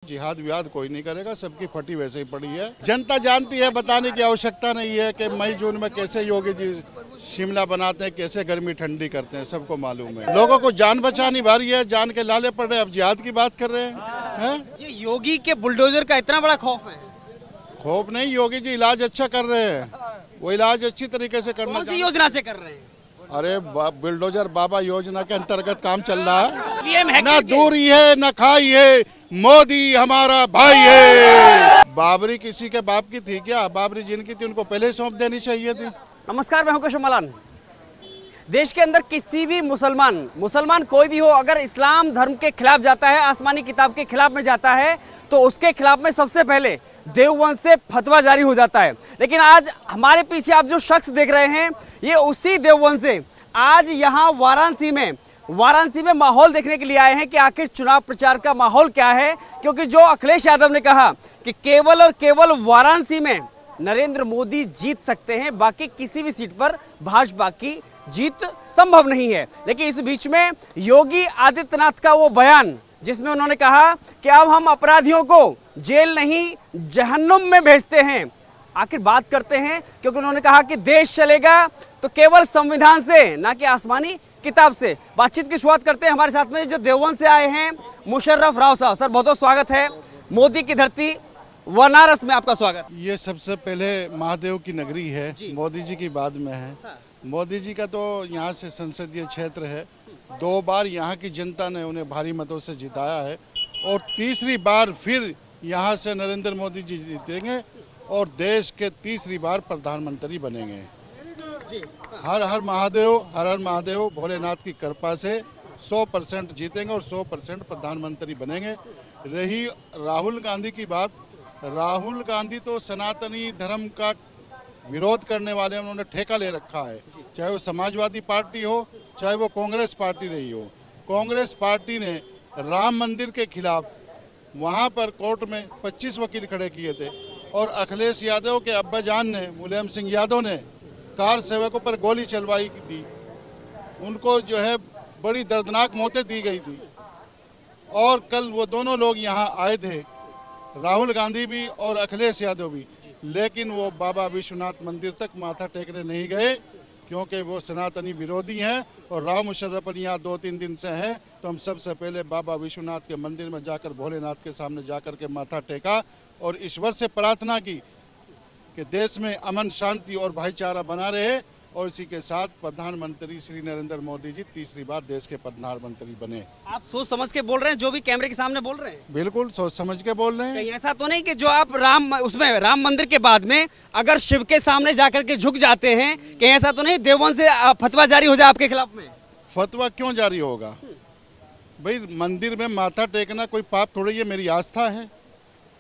जिहाद विहाद कोई नहीं करेगा, सबकी फटी वैसे ही पड़ी है। जनता जानती है, बताने की आवश्यकता नहीं है कि मई जून में कैसे योगी जी शिमला बनाते हैं, कैसे गर्मी ठंडी करते हैं, सबको मालूम है। लोगों को जान बचानी भारी है, जान के लाले पड़ रहे, अब जिहाद की बात कर रहे हैं। ये योगी के बुलडोजर का इतना बड़ा खौफ है? खौफ नहीं, योगी जी इलाज अच्छा कर रहे हैं, वो इलाज अच्छी तरीके से करना कौन सी चाहिए। योजना से कर रहे हैं? अरे बुलडोजर बाबा योजना के अंतर्गत काम चल रहा है। पीएम न दूरी है न खाई है, मोदी हमारा भाई है। बाबरी किसी के बाप की थी क्या? बाबरी जिनकी थी उनको पहले सौंप देनी चाहिए थी। नमस्कार, मैं हूं कशम मलान। देश के अंदर किसी भी मुसलमान कोई भी हो, अगर इस्लाम धर्म के खिलाफ जाता है, आसमानी किताब के खिलाफ में जाता है, तो उसके खिलाफ में सबसे पहले देवबंद से फतवा जारी हो जाता है। लेकिन आज हमारे पीछे आप जो शख्स देख रहे हैं, ये उसी देवबंद से आज यहाँ वाराणसी में माहौल देखने के लिए आए हैं कि आखिर चुनाव प्रचार का माहौल क्या है। क्योंकि जो अखिलेश यादव ने कहा कि केवल और केवल वाराणसी में नरेंद्र मोदी जीत सकते हैं, बाकी किसी भी सीट पर भाजपा की जीत संभव नहीं है। लेकिन इस बीच में योगी आदित्यनाथ का वो बयान, जिसमें उन्होंने कहा कि अब हम अपराधियों को जेल नहीं जहन्नुम में भेजते हैं, आखिर बात करते हैं। क्योंकि उन्होंने कहा कि देश चलेगा तो केवल संविधान से, ना कि आसमानी किताब से। बातचीत की शुरुआत करते हैं। हमारे साथ में जो देवबंद से आए हैं मुशर्रफ राव साहब। सर, बहुत बहुत स्वागत है। मोदी की धरती बनारस में आपका स्वागत। ये सबसे पहले महादेव की नगरी है, मोदी जी की बाद में है। मोदी जी का तो यहाँ से संसदीय क्षेत्र है, 2 बार यहाँ की जनता ने उन्हें भारी मतों से जिताया है और तीसरी बार फिर यहाँ से नरेंद्र मोदी जी जीतेंगे और देश के तीसरी बार प्रधानमंत्री बनेंगे। हर हर महादेव, भोलेनाथ की कृपा से 100% जीतेंगे और 100% प्रधानमंत्री बनेंगे। रही राहुल गांधी की बात, राहुल गांधी तो सनातनी धर्म का विरोध करने वाले, उन्होंने ठेका ले रखा है। चाहे वो समाजवादी पार्टी हो, चाहे वो कांग्रेस पार्टी रही हो। कांग्रेस पार्टी ने राम मंदिर के खिलाफ वहां पर कोर्ट में 25 वकील खड़े किए थे और अखिलेश यादव के अब्बाजान ने, मुलायम सिंह यादव ने कार सेवकों पर गोली चलवाई थी। उनको जो है बड़ी दर्दनाक मौतें दी गई थी। और कल वो दोनों लोग यहाँ आए थे, राहुल गांधी भी और अखिलेश यादव भी, लेकिन वो बाबा विश्वनाथ मंदिर तक माथा टेकने नहीं गए क्योंकि वो सनातनी विरोधी हैं। और राव मुशर्रफ यहाँ 2-3 दिन से हैं, तो हम सबसे पहले बाबा विश्वनाथ के मंदिर में जाकर भोलेनाथ के सामने जाकर के माथा टेका और ईश्वर से प्रार्थना की कि देश में अमन शांति और भाईचारा बना रहे और इसी के साथ प्रधानमंत्री श्री नरेंद्र मोदी जी तीसरी बार देश के प्रधानमंत्री बने। आप सोच समझ के बोल रहे हैं, जो भी कैमरे के सामने बोल रहे हैं? बिल्कुल सोच समझ के बोल रहे हैं। कहीं ऐसा तो नहीं कि जो आप राम मंदिर के बाद में अगर शिव के सामने जाकर के झुक जाते हैं, कहीं ऐसा तो नहीं देवबंद से फतवा जारी हो जाए आपके खिलाफ में? फतवा क्यों जारी होगा भाई? मंदिर में माथा टेकना कोई पाप थोड़ी है, मेरी आस्था है।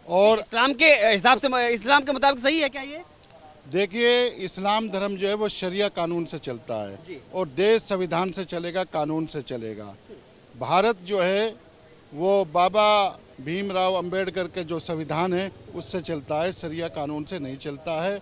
और इस्लाम के हिसाब से, इस्लाम के मुताबिक सही है क्या ये? देखिए, इस्लाम धर्म जो है वो शरिया कानून से चलता है और देश संविधान से चलेगा, कानून से चलेगा। भारत जो है वो बाबा भीमराव अंबेडकर के जो संविधान है उससे चलता है, शरिया कानून से नहीं चलता है।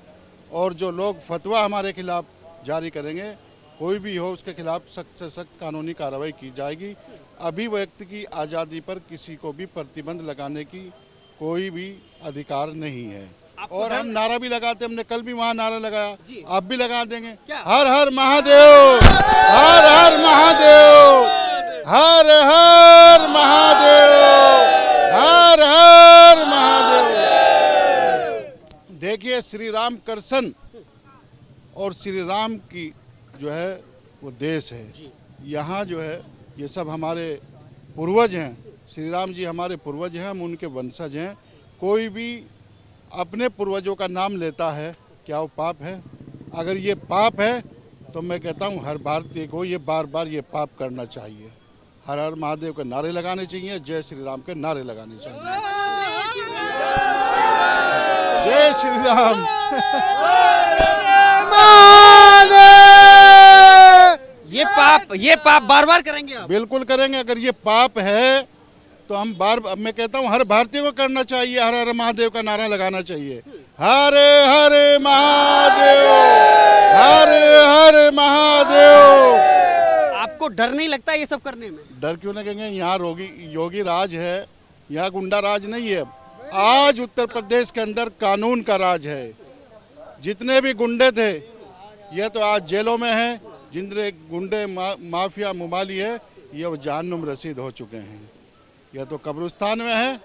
और जो लोग फतवा हमारे खिलाफ जारी करेंगे, कोई भी हो, उसके खिलाफ सख्त से सख्त कानूनी कार्रवाई की जाएगी। अभी व्यक्ति की आज़ादी पर किसी को भी प्रतिबंध लगाने की कोई भी अधिकार नहीं है। और हम नारा भी लगाते, हमने कल भी वहाँ नारा लगाया, आप भी लगा देंगे। हर हर महादेव, हर हर महादेव, हर हर महादेव, हर हर महादेव। देखिए, श्री राम कृष्ण और श्री राम की जो है वो देश है। यहाँ जो है ये सब हमारे पूर्वज हैं। श्री राम जी हमारे पूर्वज हैं, हम उनके वंशज हैं। कोई भी अपने पूर्वजों का नाम लेता है, क्या वो पाप है? अगर ये पाप है तो मैं कहता हूँ हर भारतीय को ये बार बार ये पाप करना चाहिए। हर हर महादेव के नारे लगाने चाहिए, जय श्री राम के नारे लगाने चाहिए। जय श्री राम। ये पाप बार बार करेंगे आप? बिल्कुल करेंगे। अगर ये पाप है तो हम अब मैं कहता हूँ हर भारतीय को करना चाहिए, हर हर महादेव का नारा लगाना चाहिए। हर हर महादेव, हर हर महादेव। आपको डर नहीं लगता ये सब करने में? डर क्यों लगेंगे? यहाँ योगी राज है यहाँ गुंडा राज नहीं है। आज उत्तर प्रदेश के अंदर कानून का राज है। जितने भी गुंडे थे ये तो आज जेलों में हैं। जितने गुंडे माफिया मुमाली है ये वो जहन्नुम रसीद हो चुके हैं। या तो कब्रिस्तान में है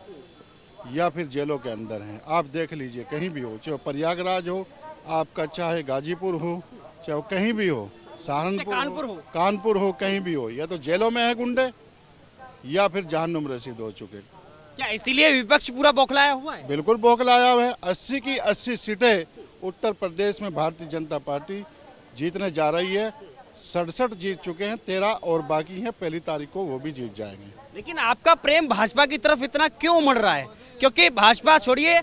या फिर जेलों के अंदर हैं। आप देख लीजिए, कहीं भी हो, चाहे प्रयागराज हो आपका, चाहे गाजीपुर हो, चाहे कहीं भी हो, सहारनपुर हो, कानपुर हो, कहीं भी हो, या तो जेलों में है गुंडे या फिर जहन्नुम रसीद हो चुके। क्या इसीलिए विपक्ष पूरा बौखलाया हुआ है? बिल्कुल बौखलाया हुआ है। 80 की 80 सीटें उत्तर प्रदेश में भारतीय जनता पार्टी जीतने जा रही है। 67 जीत चुके हैं, 13 और बाकी हैं, पहली तारीख को वो भी जीत जाएंगे। लेकिन आपका प्रेम भाजपा की तरफ इतना क्यों उमड़ रहा है? क्योंकि भाजपा छोड़िए,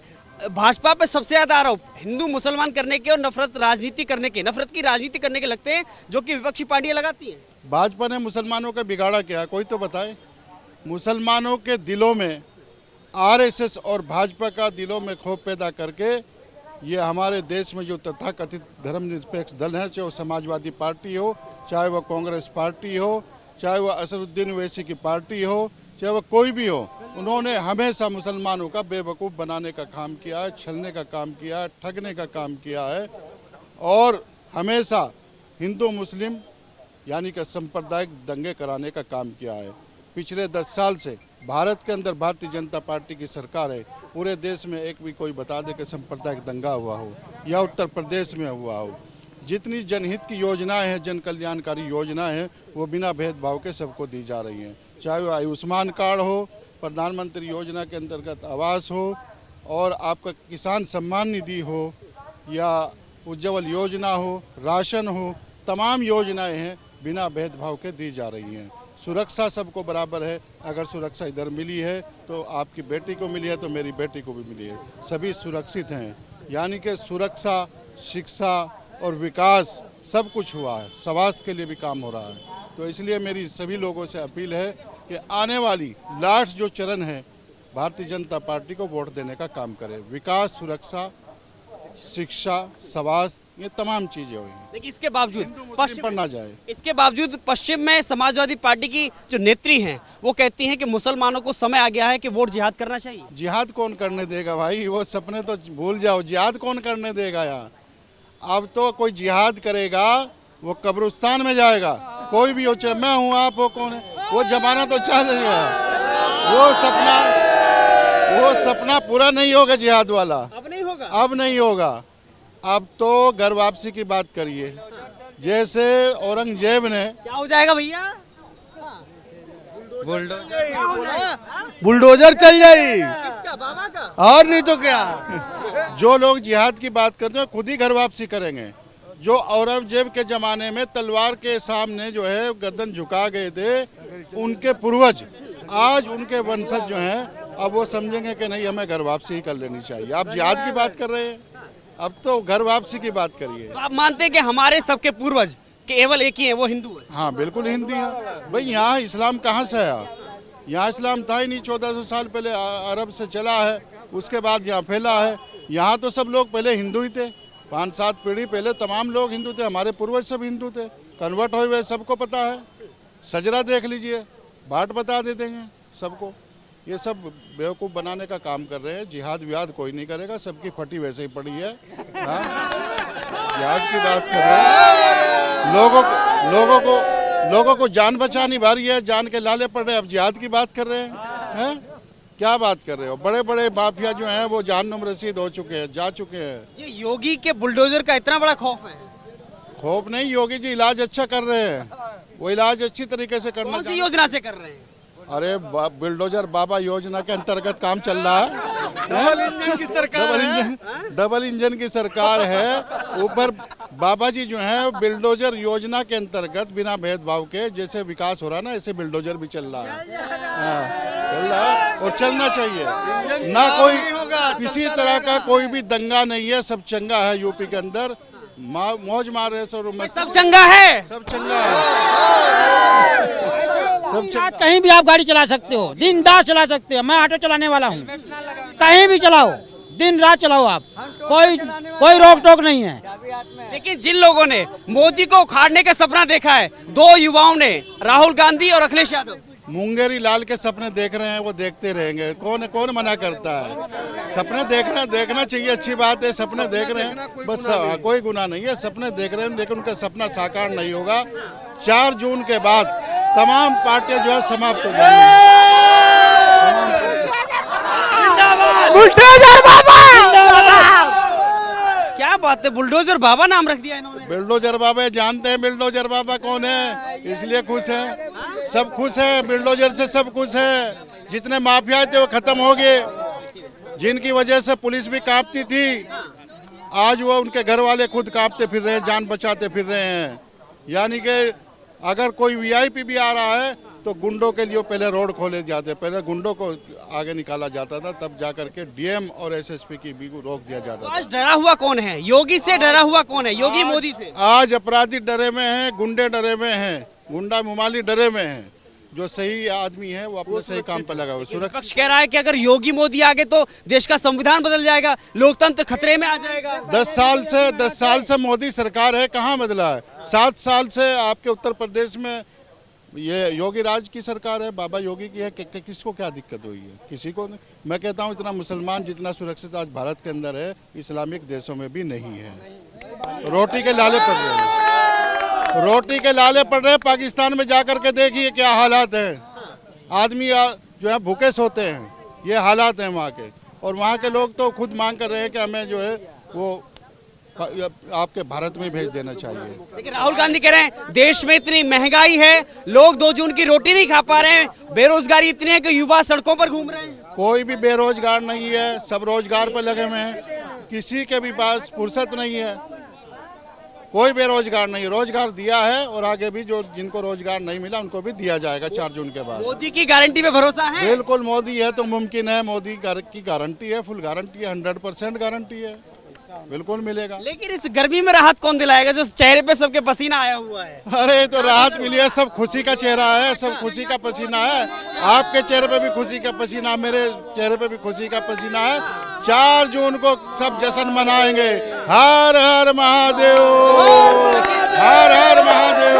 भाजपा पे सबसे ज्यादा आरोप हिंदू मुसलमान करने के और नफरत राजनीति करने के, नफरत की राजनीति करने के लगते हैं, जो कि विपक्षी पार्टियां लगाती हैं। भाजपा ने मुसलमानों का बिगाड़ा क्या? कोई तो बताए। मुसलमानों के दिलों में आरएसएस और भाजपा का दिलों में खौफ पैदा करके ये हमारे देश में जो तथाकथित धर्मनिरपेक्ष दल है, चाहे वो समाजवादी पार्टी हो, चाहे वो कांग्रेस पार्टी हो, चाहे वो असदुद्दीन ओवैसी की पार्टी हो, चाहे वो कोई भी हो, उन्होंने हमेशा मुसलमानों का बेवकूफ़ बनाने का काम किया है, छलने का काम किया है, ठगने का काम किया है और हमेशा हिंदू मुस्लिम यानी कि सांप्रदायिक दंगे कराने का काम किया है। पिछले 10 साल से भारत के अंदर भारतीय जनता पार्टी की सरकार है। पूरे देश में एक भी कोई बता दे कि सांप्रदायिक दंगा हुआ हो या उत्तर प्रदेश में हुआ हो। जितनी जनहित की योजनाएं हैं, जन कल्याणकारी योजनाएं हैं, वो बिना भेदभाव के सबको दी जा रही हैं। चाहे वो आयुष्मान कार्ड हो, प्रधानमंत्री योजना के अंतर्गत आवास हो और आपका किसान सम्मान निधि हो या उज्ज्वल योजना हो, राशन हो, तमाम योजनाएं हैं बिना भेदभाव के दी जा रही हैं। सुरक्षा सबको बराबर है। अगर सुरक्षा इधर मिली है तो आपकी बेटी को मिली है तो मेरी बेटी को भी मिली है। सभी सुरक्षित हैं, यानी कि सुरक्षा, शिक्षा और विकास सब कुछ हुआ है। स्वास्थ्य के लिए भी काम हो रहा है। तो इसलिए मेरी सभी लोगों से अपील है कि आने वाली लास्ट जो चरण है, भारतीय जनता पार्टी को वोट देने का काम करें। विकास, सुरक्षा, शिक्षा, स्वास्थ्य, ये तमाम चीजें हुई। लेकिन इसके बावजूद पश्चिम पर ना जाए। इसके बावजूद पश्चिम में समाजवादी पार्टी की जो नेत्री हैं वो कहती हैं कि मुसलमानों को समय आ गया है कि वोट जिहाद करना चाहिए। जिहाद कौन करने देगा भाई? वो सपने तो भूल जाओ। जिहाद कौन करने देगा यहाँ? अब तो कोई जिहाद करेगा वो कब्रिस्तान में जाएगा। कोई भी हो, चाहे मैं हूँ, आप हो, कौन है, वो जमाना तो चल गया। वो सपना पूरा नहीं होगा जिहाद वाला। अब नहीं होगा। अब नहीं होगा। अब तो घर वापसी की बात करिए। जैसे औरंगजेब ने, क्या हो जाएगा भैया? बुलडोजर चल जाएगी। किसका? बाबा का? और नहीं तो क्या। जो लोग जिहाद की बात करते हैं खुद ही घर वापसी करेंगे। जो औरंगजेब के जमाने में तलवार के सामने जो है गर्दन झुका गए थे, उनके पूर्वज, आज उनके वंशज जो हैं, अब वो समझेंगे कि नहीं, हमें घर वापसी ही कर लेनी चाहिए। आप जिहाद की बात कर रहे हैं, अब तो घर वापसी की बात करिए। तो आप मानते हैं कि हमारे सबके पूर्वज केवल एक ही है, वो हिंदू है? हाँ बिल्कुल हिंदी है भाई। यहाँ इस्लाम कहाँ से आया? यहाँ इस्लाम था ही नहीं। 1400 साल पहले अरब से चला है, उसके बाद यहाँ फैला है। यहाँ तो सब लोग पहले हिंदू ही थे। 5-7 पीढ़ी पहले तमाम लोग हिंदू थे। हमारे पूर्वज सब हिंदू थे, कन्वर्ट हुए हुए सबको पता है। सजरा देख लीजिए, भाट बता देते हैं सबको। ये सब बेवकूफ़ बनाने का काम कर रहे हैं। जिहाद विहाद कोई नहीं करेगा, सबकी फटी वैसे ही पड़ी है। हाँ, जिहाद की बात कर रहे हैं। लोगों को जान बचानी भारी है, जान के लाले पड़ रहे। अब जिहाद की बात कर रहे हैं? क्या बात कर रहे हो? बड़े बड़े माफिया जो हैं वो जहन्नुम रसीद हो चुके हैं, जा चुके हैं। ये योगी के बुलडोजर का इतना बड़ा खौफ है? खौफ नहीं, योगी जी इलाज अच्छा कर रहे हैं। वो इलाज अच्छी तरीके से करना कौन सी चाहिए। योजना से कर रहे हैं? अरे बुलडोजर बाबा योजना के अंतर्गत काम चल रहा है। डबल इंजन की सरकार है। ऊपर बाबा जी जो है बुलडोजर योजना के अंतर्गत बिना भेदभाव के जैसे विकास हो रहा है ना, ऐसे बुलडोजर भी चल रहा है। चल रहा है और चलना चाहिए ना। कोई किसी तरह का कोई भी दंगा नहीं है, सब चंगा है। यूपी के अंदर मौज मार रहे सब चंगा है, सब चंगा है। रात कहीं भी आप गाड़ी चला सकते हो, दिन रात चला सकते हो। मैं ऑटो चलाने वाला हूँ, कहीं भी चलाओ, दिन रात चलाओ आप, कोई रोक टोक नहीं है। लेकिन जिन लोगों ने मोदी को उखाड़ने का सपना देखा है, 2 युवाओं ने, राहुल गांधी और अखिलेश यादव, मुंगेरी लाल के सपने देख रहे हैं, वो देखते रहेंगे। कौन कौन मना करता है? सपने देखना चाहिए, अच्छी बात है। सपने देख रहे हैं, बस कोई गुनाह नहीं है। सपने देख रहे हैं, लेकिन उनका सपना साकार नहीं होगा। 4 जून के बाद तमाम पार्टियां जो है समाप्त हो जाएंगी। बुलडोजर बाबा, क्या बात है, बुलडोजर बाबा नाम रख दिया इन्होंने। बिल्डोजर बाबा जानते हैं बिल्डोजर बाबा कौन है, इसलिए खुश हैं। सब खुश हैं, बिल्डोजर से सब खुश हैं। जितने माफिया थे वो खत्म हो गए, जिनकी वजह से पुलिस भी कांपती थी, आज वो उनके घर वाले खुद कांपते फिर रहे हैं, जान बचाते फिर रहे हैं। यानी कि अगर कोई वीआईपी भी आ रहा है तो गुंडों के लिए पहले रोड खोले जाते, पहले गुंडों को आगे निकाला जाता था, तब जाकर के डीएम और एसएसपी की भी रोक दिया जाता था। आज डरा हुआ कौन है? योगी से डरा हुआ कौन है? योगी मोदी से। आज अपराधी डरे में हैं, गुंडे डरे में हैं, गुंडा मुमाली डरे में हैं। जो सही आदमी है वो अपने सही काम पर लगा हुआ। सुरक्षा पक्ष कह रहा है कि अगर योगी मोदी आ गए तो देश का संविधान बदल जाएगा, लोकतंत्र खतरे में आ जाएगा। 10 साल से मोदी सरकार है, कहाँ बदला है? 7 साल से आपके उत्तर प्रदेश में ये योगी राज की सरकार है, बाबा योगी की है। किसको क्या दिक्कत हुई है? किसी को नहीं। मैं कहता हूँ इतना मुसलमान जितना सुरक्षित आज भारत के अंदर है, इस्लामिक देशों में भी नहीं है। रोटी के लाले पड़ रहे हैं, रोटी के लाले पड़ रहे हैं। पाकिस्तान में जाकर के देखिए क्या हालात हैं। आदमी जो है भूखे सोते हैं, ये हालात हैं वहाँ के। और वहाँ के लोग तो खुद मांग कर रहे हैं कि हमें जो है वो आपके भारत में भेज देना चाहिए। लेकिन राहुल गांधी कह रहे हैं देश में इतनी महंगाई है, लोग 2 जून की रोटी नहीं खा पा रहे हैं, बेरोजगारी इतनी है कि युवा सड़कों पर घूम रहे हैं। कोई भी बेरोजगार नहीं है, सब रोजगार पर लगे हुए हैं। किसी के भी पास फुर्सत नहीं है, कोई बेरोजगार नहीं। रोजगार दिया है और आगे भी जो जिनको रोजगार नहीं मिला उनको भी दिया जाएगा 4 जून के बाद। मोदी की गारंटी पे भरोसा है? बिल्कुल, मोदी है तो मुमकिन है। मोदी की गारंटी है, फुल गारंटी है, 100% गारंटी है, बिल्कुल मिलेगा। लेकिन इस गर्मी में राहत कौन दिलाएगा जो चेहरे पे सबके पसीना आया हुआ है? अरे तो राहत मिली है, सब खुशी का चेहरा है, सब खुशी का पसीना है। आपके चेहरे पे भी खुशी का पसीना, मेरे चेहरे पे भी खुशी का पसीना है। 4 जून को सब जश्न मनाएंगे। हर हर महादेव, हर हर महादेव।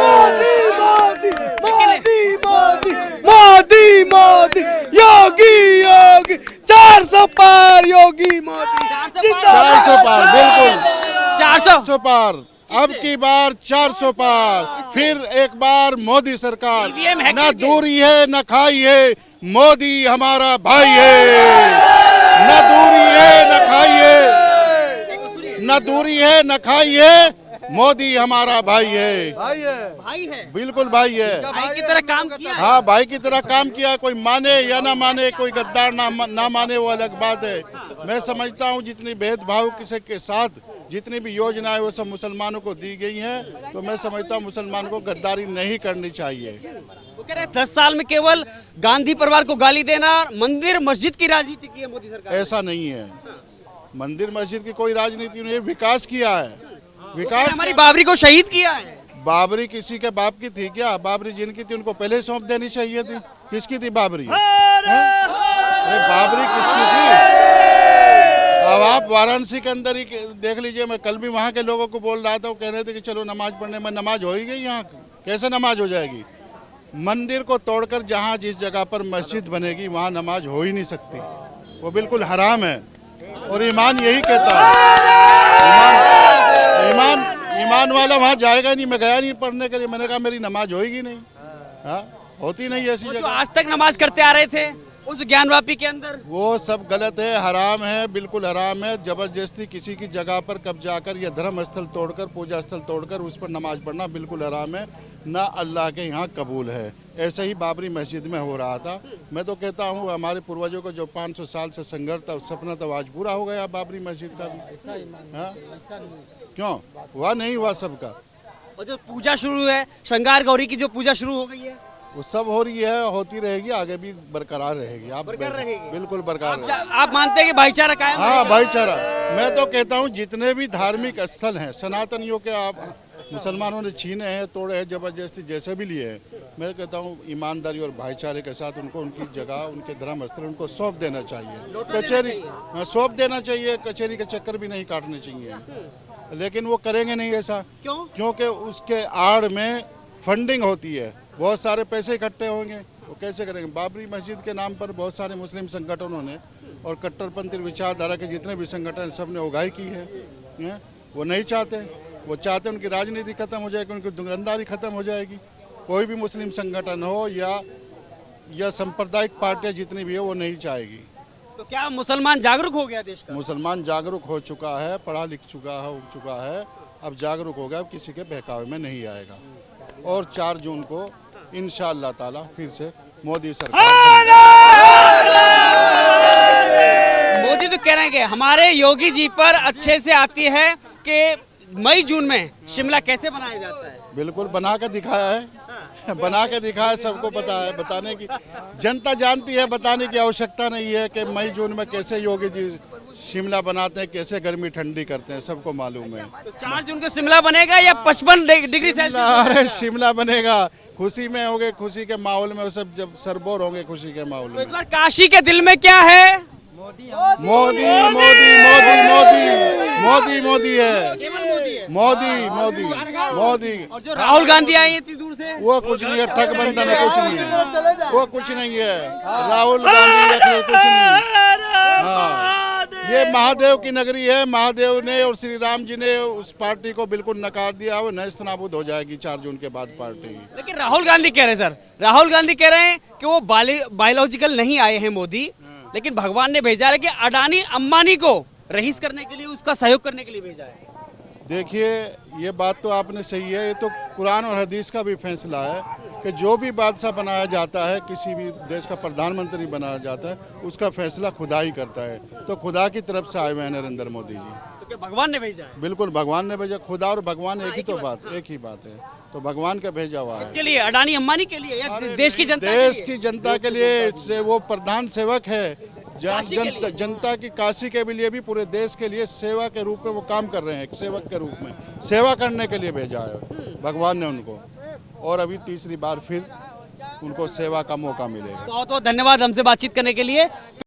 मोदी मोदी योगी योगी 400 पार योगी मोदी 400 पार, बिल्कुल 400 पार। अब की बार 400 पार, फिर एक बार मोदी सरकार। EVM हैक न करके। दूरी है न खाई है, मोदी हमारा भाई है। न दूरी है न खाई है, न दूरी है न खाई है, मोदी हमारा भाई है। भाई है, बिल्कुल भाई है। भाई की तरह काम किया है। हाँ, भाई की तरह काम किया। कोई माने या ना माने, कोई गद्दार ना माने, वो अलग बात है। मैं समझता हूँ जितनी भेदभाव किसी के साथ जितनी भी योजनाएं वो सब मुसलमानों को दी गई हैं, तो मैं समझता हूँ मुसलमान को गद्दारी नहीं करनी चाहिए। वो कह रहे हैं 10 साल में केवल गांधी परिवार को गाली देना, मंदिर मस्जिद की राजनीति की है मोदी सरकार। ऐसा नहीं है, मंदिर मस्जिद की कोई राजनीति नहीं है, विकास किया है। विकास हमारी बाबरी को शहीद किया है। बाबरी किसी के बाप की थी क्या? बाबरी जिनकी थी उनको पहले सौंप देनी चाहिए थी। किसकी थी बाबरी? अरे बाबरी किसकी थी? अब आप वाराणसी के अंदर ही देख लीजिए। मैं कल भी वहाँ के लोगों को बोल रहा था, वो कह रहे थे कि चलो नमाज पढ़ने में। नमाज हो ही गई यहाँ, कैसे नमाज हो जाएगी? मंदिर को तोड़कर जहाँ जिस जगह पर मस्जिद बनेगी वहाँ नमाज हो ही नहीं सकती, वो बिल्कुल हराम है। और ईमान यही कहता है, ईमान वाला वहाँ जाएगा नहीं। मैं गया नहीं पढ़ने के लिए, मैंने कहा मेरी नमाज होएगी नहीं। हाँ, होती नहीं ऐसी जो जगह। आज तक नमाज करते आ रहे थे उस ज्ञानवापी के अंदर, वो सब गलत है, हराम है, बिल्कुल हराम है। जबरदस्ती किसी की जगह पर कब्जा कर या धर्म स्थल तोड़कर, पूजा स्थल तोड़कर उस पर नमाज पढ़ना बिल्कुल हराम है, ना अल्लाह के यहाँ कबूल है। ऐसे ही बाबरी मस्जिद में हो रहा था। मैं तो कहता हूँ हमारे पूर्वजों को जो 500 साल से संघर्ष था, सपना तो आज पूरा हो गया बाबरी मस्जिद का भी। हाँ? क्यों हुआ? नहीं हुआ सबका। और जो पूजा शुरू है, श्रृंगार गौरी की जो पूजा शुरू हो गई है, वो सब हो रही है, होती रहेगी, आगे भी बरकरार रहेगी। आप बरकरार रहेगी। बिल्कुल बरकरार आप मानते हैं कि भाईचारा कायम हाँ, रहेगा? भाईचारा। मैं तो कहता हूँ जितने भी धार्मिक स्थल हैं सनातनियों के, आप मुसलमानों ने छीने हैं, तोड़े हैं, जबरदस्ती जैसे भी लिए हैं, मैं कहता हूँ ईमानदारी और भाईचारे के साथ उनको उनकी जगह, उनके धर्म स्थल उनको सौंप देना चाहिए। कचहरी सौंप देना चाहिए, कचहरी के चक्कर भी नहीं काटने चाहिए। लेकिन वो करेंगे नहीं ऐसा। क्यों? क्योंकि उसके आड़ में फंडिंग होती है, बहुत सारे पैसे इकट्ठे होंगे, वो कैसे करेंगे? बाबरी मस्जिद के नाम पर बहुत सारे मुस्लिम संगठनों ने और कट्टरपंथी विचारधारा के जितने भी संगठन सब ने उगाही की है, वो नहीं चाहते। वो चाहते उनकी राजनीति खत्म हो जाएगी, उनकी दुकानदारी खत्म हो जाएगी। कोई भी मुस्लिम संगठन हो या सांप्रदायिक पार्टियां जितनी भी है वो नहीं चाहेगी। तो क्या मुसलमान जागरूक हो गया देश का? मुसलमान जागरूक हो चुका है, पढ़ा लिख चुका है, अब जागरूक हो गया, अब किसी के बहकावे में नहीं आएगा। और 4 जून को इंशाअल्लाह ताला फिर से मोदी सरकार। मोदी तो कह रहे हैं कि हमारे योगी जी पर अच्छे से आती है कि मई जून में शिमला कैसे बनाया जाता है। बिल्कुल बना के दिखाया है, बना के दिखाया, सबको पता है। बताने की जनता जानती है, बताने की आवश्यकता नहीं है कि मई जून में कैसे योगी जी शिमला बनाते हैं, कैसे गर्मी ठंडी करते हैं, सबको मालूम है। तो 4 जून को शिमला बनेगा या 55 डिग्री सेल्सियस? अरे शिमला बनेगा, खुशी में होंगे, खुशी के माहौल में वो सब जब सरबोर होंगे खुशी के माहौल तो इस में। बार काशी के दिल में क्या है? मोदी मोदी मोदी मोदी मोदी मोदी है, मोदी मोदी मोदी। और जो राहुल गांधी आए हैं इतनी दूर से, वो कुछ नहीं है, ठगबंधन है, कुछ नहीं है, वो कुछ नहीं है। राहुल गांधी कुछ नहीं। हाँ, ये महादेव की नगरी है। महादेव ने और श्री राम जी ने उस पार्टी को बिल्कुल नकार दिया। वो नष्ट नाबूद हो जाएगी 4 जून के बाद पार्टी। लेकिन राहुल गांधी कह रहे हैं, सर राहुल गांधी कह रहे हैं कि वो बायोलॉजिकल नहीं आए हैं मोदी, लेकिन भगवान ने भेजा है कि अडानी अंबानी को रईस करने के लिए, उसका सहयोग करने के लिए भेजा है। देखिए, ये बात तो आपने सही है। ये तो कुरान और हदीस का भी फैसला है कि जो भी बादशाह बनाया जाता है, किसी भी देश का प्रधानमंत्री बनाया जाता है, उसका फैसला खुदा ही करता है। तो खुदा की तरफ से आए हुए हैं नरेंद्र मोदी जी। तो क्या भगवान ने भेजा है? बिल्कुल भगवान ने भेजा। खुदा और भगवान एक ही तो बात, एक ही बात है। तो भगवान का भेजा हुआ है। इसके लिए अडानी अंबानी के लिए या देश की जनता देश की जनता के लिए से वो प्रधान सेवक है। जनता की काशी के लिए भी पूरे देश के लिए सेवा के रूप में वो काम कर रहे हैं। एक सेवक के रूप में सेवा करने के लिए भेजा है भगवान ने उनको। और अभी तीसरी बार फिर उनको सेवा का मौका मिलेगा। बहुत बहुत धन्यवाद हमसे बातचीत करने के लिए।